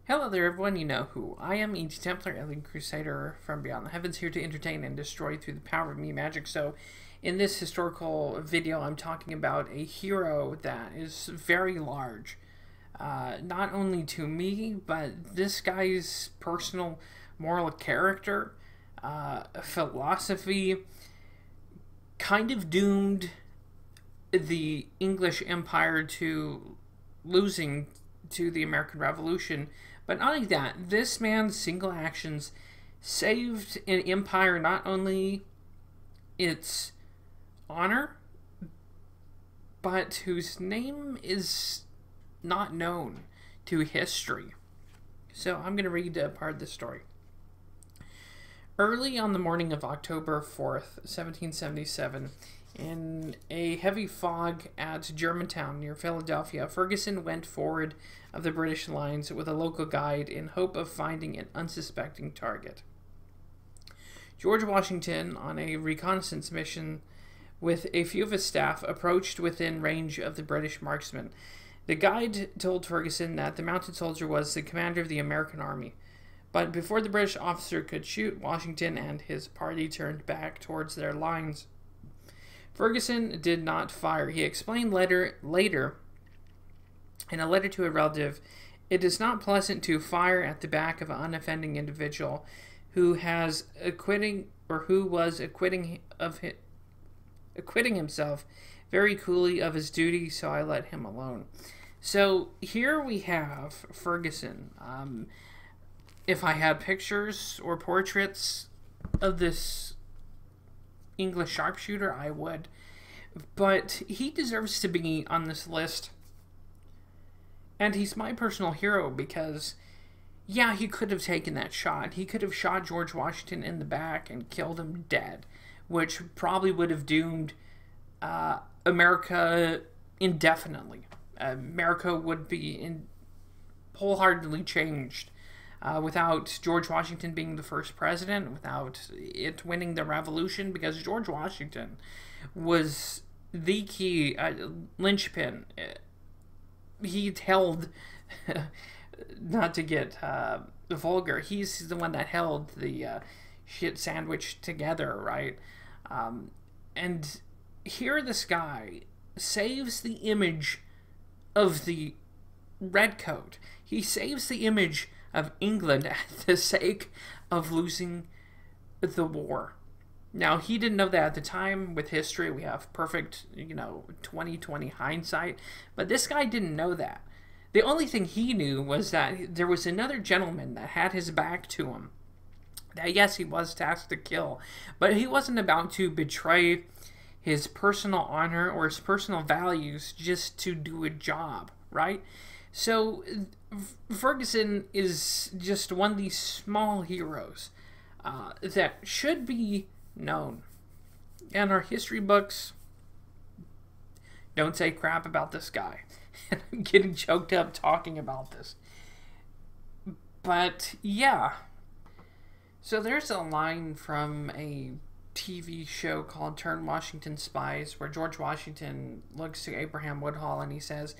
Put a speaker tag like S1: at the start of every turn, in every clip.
S1: Hello there everyone, you know who I am, E.T. Templar, alien crusader from beyond the heavens, here to entertain and destroy through the power of me magic. So, in this historical video, I'm talking about a hero that is very large. Not only to me, but this guy's personal moral character, philosophy, kind of doomed the English Empire to losing to the American Revolution. But not only that, this man's single actions saved an empire not only its honor, but whose name is not known to history. So I'm going to read a part of this story. Early on the morning of October 4th, 1777, in a heavy fog at Germantown near Philadelphia, Ferguson went forward of the British lines with a local guide in hope of finding an unsuspecting target. George Washington, on a reconnaissance mission with a few of his staff, approached within range of the British marksman. The guide told Ferguson that the mounted soldier was the commander of the American army. But before the British officer could shoot, Washington and his party turned back towards their lines. Ferguson did not fire. He explained later in a letter to a relative, "It is not pleasant to fire at the back of an unoffending individual who was acquitting himself very coolly of his duty, so I let him alone." So here we have Ferguson. If I had pictures or portraits of this English sharpshooter, I would. But he deserves to be on this list. And he's my personal hero because, yeah, he could have taken that shot. He could have shot George Washington in the back and killed him dead, which probably would have doomed America indefinitely. America would be wholeheartedly changed. Without George Washington being the first president, without it winning the revolution, because George Washington was the key linchpin. He held, not to get vulgar, he's the one that held the shit sandwich together, right? And here this guy saves the image of the redcoat. He saves the image of England at the sake of losing the war. Now, he didn't know that at the time. With history, we have perfect, 20/20 hindsight. But this guy didn't know that. The only thing he knew was that there was another gentleman that had his back to him. That, yes, he was tasked to kill, but he wasn't about to betray his personal honor or his personal values just to do a job, right? So Ferguson is just one of these small heroes that should be known. And our history books don't say crap about this guy. And I'm getting choked up talking about this. But yeah. So there's a line from a TV show called Turn Washington Spies, where George Washington looks to Abraham Woodhull and he says,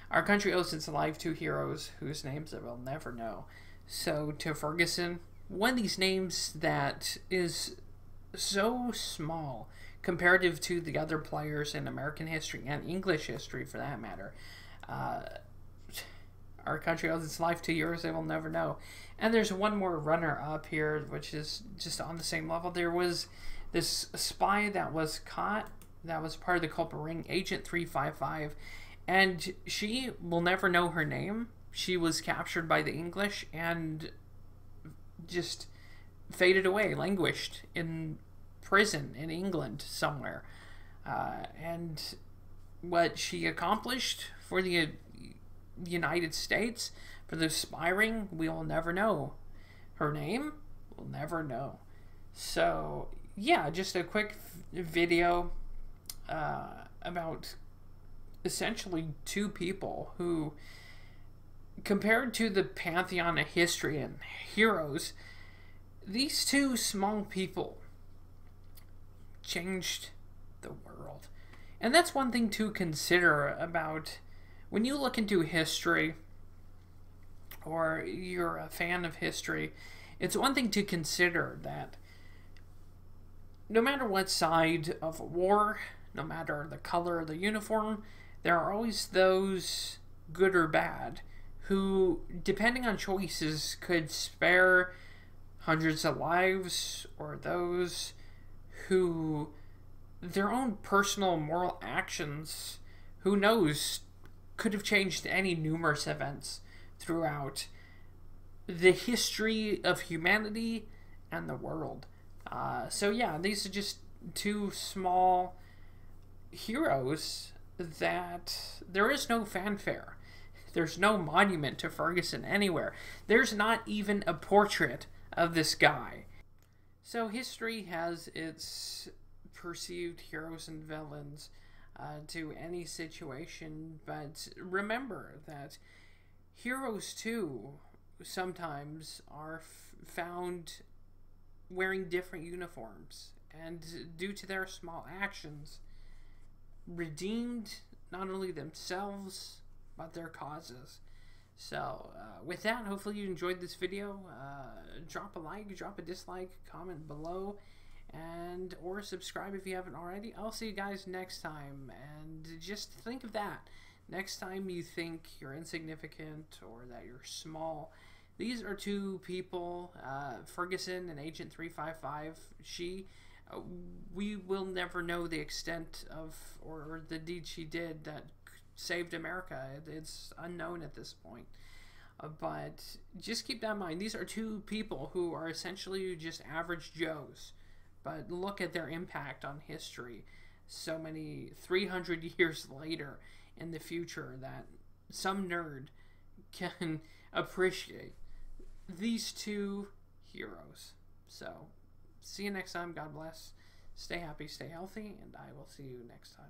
S1: "Our country owes its life to heroes whose names it will never know." So to Ferguson, one of these names that is so small comparative to the other players in American history and English history for that matter. Our country owes its life to heroes they will never know. And there's one more runner up here, which is just on the same level. There was this spy that was caught, that was part of the culprit ring, Agent 355. And she will never know her name. She was captured by the English and just faded away, languished in prison in England somewhere. And what she accomplished for the United States, for the spy ring, we will never know. Her name, we'll never know. So, yeah, just a quick video about essentially two people who, compared to the pantheon of history and heroes, these two small people changed the world. And that's one thing to consider about when you look into history or you're a fan of history, it's one thing to consider that no matter what side of a war, no matter the color of the uniform, there are always those, good or bad, who, depending on choices, could spare hundreds of lives, or those who, their own personal moral actions, who knows, could have changed any numerous events throughout the history of humanity and the world. So yeah, these are just two small heroes that there is no fanfare. There's no monument to Ferguson anywhere. There's not even a portrait of this guy. So history has its perceived heroes and villains to any situation, but remember that heroes too sometimes are found wearing different uniforms, and due to their small actions, redeemed not only themselves but their causes. So with that, hopefully you enjoyed this video. Drop a like, drop a dislike, comment below, and or subscribe if you haven't already. I'll see you guys next time, and just think of that next time you think you're insignificant or that you're small. These are two people, Ferguson and Agent 355. We will never know the extent of or the deed she did that saved America. It's unknown at this point. But just keep that in mind. These are two people who are essentially just average Joes. But look at their impact on history so many 300 years later in the future that some nerd can appreciate these two heroes. So, see you next time. God bless. Stay happy, stay healthy, and I will see you next time.